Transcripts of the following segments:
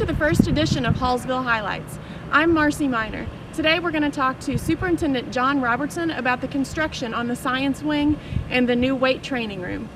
to the first edition of Hallsville Highlights. I'm Marcy Miner. Today we're going to talk to Superintendent John Robertson about the construction on the science wing and the new weight training room.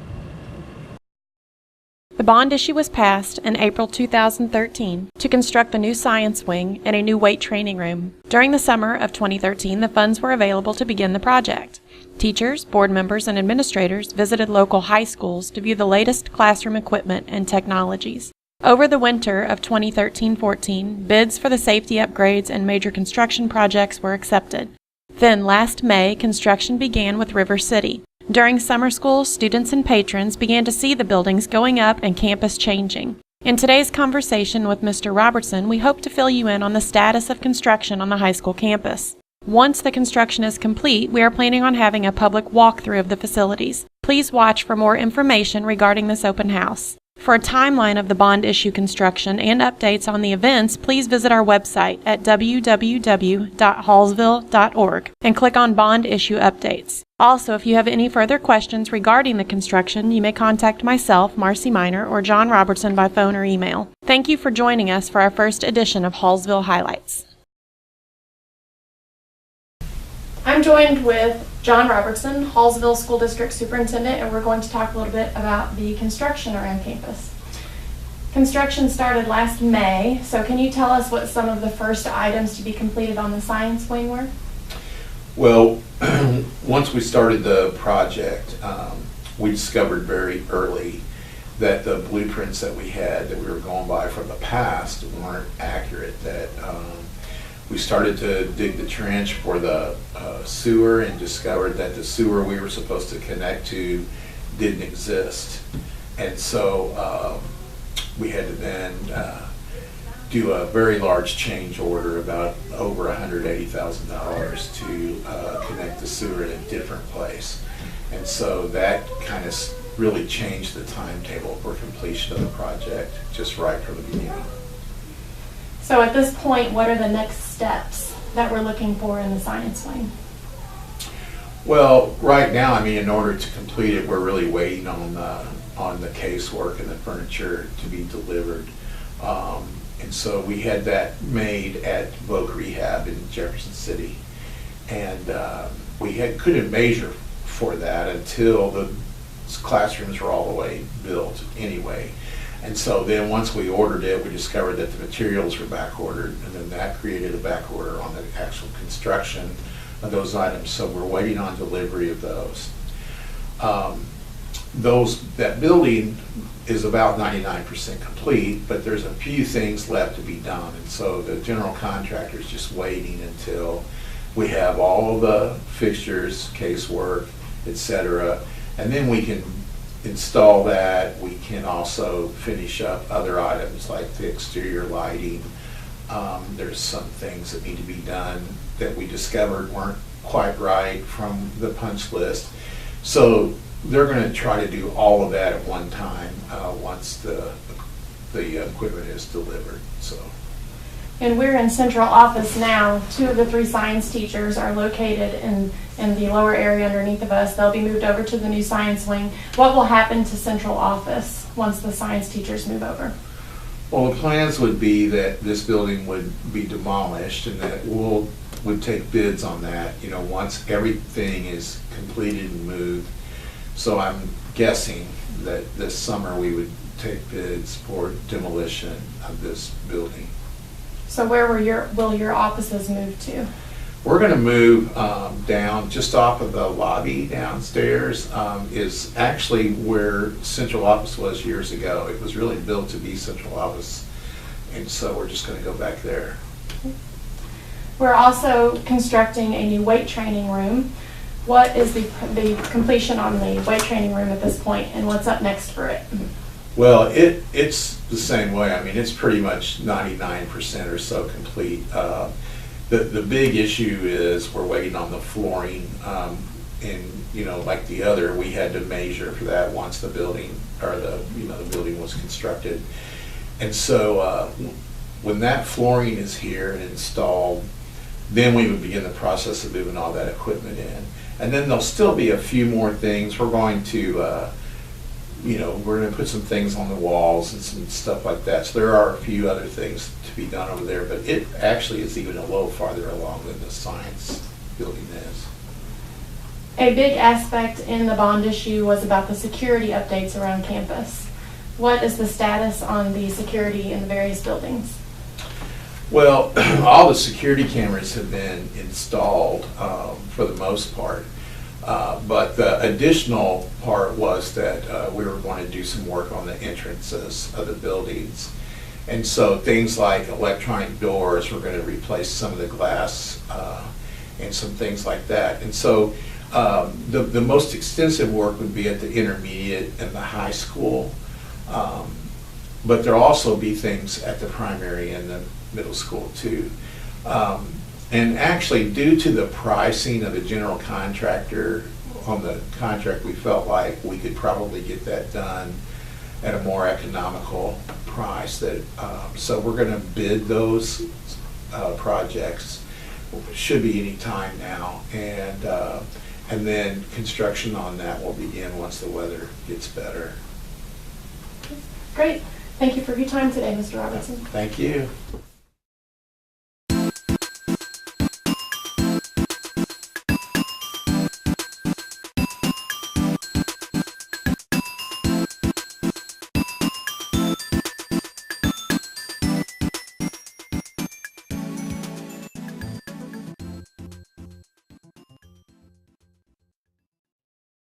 The bond issue was passed in April 2013 to construct a new science wing and a new weight training room. During the summer of 2013, the funds were available to begin the project. Teachers, board members, and administrators visited local high schools to view the latest classroom equipment and technologies. Over the winter of 2013-14, bids for the safety upgrades and major construction projects were accepted. Then, last May, construction began with River City. During summer school, students and patrons began to see the buildings going up and campus changing. In today's conversation with Mr. Robertson, we hope to fill you in on the status of construction on the high school campus. Once the construction is complete, we are planning on having a public walkthrough of the facilities. Please watch for more information regarding this open house. For a timeline of the bond issue construction and updates on the events, please visit our website at www.hallsville.org and click on Bond Issue Updates. Also, if you have any further questions regarding the construction, you may contact myself, Marcy Miner, or John Robertson by phone or email. Thank you for joining us for our first edition of Hallsville Highlights. I'm joined with John Robertson, Hallsville School District Superintendent, and we're going to talk a little bit about the construction around campus. Construction started last May, so can you tell us what some of the first items to be completed on the science wing were? Well, once we started the project, we discovered very early that the blueprints that we had that we were going by from the past weren't accurate, that we started to dig the trench for the sewer and discovered that the sewer we were supposed to connect to didn't exist. And so we had to then do a very large change order, about over $180,000 to connect the sewer in a different place. And so that kind of really changed the timetable for completion of the project just right from the beginning. So at this point, what are the next steps that we're looking for in the science wing? Well, right now, I mean, in order to complete it, we're really waiting on the casework and the furniture to be delivered. And so we had that made at Voc Rehab in Jefferson City. And we couldn't measure for that until the classrooms were all the way built anyway. And so then once we ordered it, we discovered that the materials were back ordered, and then that created a back order on the actual construction of those items. So we're waiting on delivery of those. That building is about 99% complete, but there's a few things left to be done. And so the general contractor is just waiting until we have all of the fixtures, casework, etc. And then we can install that. We can also finish up other items like the exterior lighting. There's some things that need to be done that we discovered weren't quite right from the punch list. So they're going to try to do all of that at one time once the equipment is delivered. So. And we're in central office now. 2 of the 3 science teachers are located in the lower area underneath of us. They'll be moved over to the new science wing. What will happen to central office once the science teachers move over? Well, the plans would be that this building would be demolished and that would take bids on that, once everything is completed and moved. So I'm guessing that this summer we would take bids for demolition of this building. So where will your offices move to? We're going to move down just off of the lobby downstairs. Is actually where central office was years ago. It was really built to be central office, and so we're just going to go back there. We're also constructing a new weight training room. What is the completion on the weight training room at this point, and what's up next for it? Well, it's the same way. I mean, it's pretty much 99% or so complete. The big issue is we're waiting on the flooring, and like the other, we had to measure for that once the building the building was constructed. And so when that flooring is here and installed, then we would begin the process of moving all that equipment in. And then there'll still be a few more things. We're going to we're going to put some things on the walls and some stuff like that. So there are a few other things to be done over there, but it actually is even a little farther along than the science building is. A big aspect in the bond issue was about the security updates around campus. What is the status on the security in the various buildings? Well, all the security cameras have been installed for the most part. But the additional part was that we were going to do some work on the entrances of the buildings. And so things like electronic doors, we're going to replace some of the glass and some things like that. And so the most extensive work would be at the intermediate and the high school. But there'll also be things at the primary and the middle school too. And actually, due to the pricing of the general contractor on the contract, we felt like we could probably get that done at a more economical price. So we're going to bid those projects. Should be any time now, and then construction on that will begin once the weather gets better. Great. Thank you for your time today, Mr. Robertson. Thank you.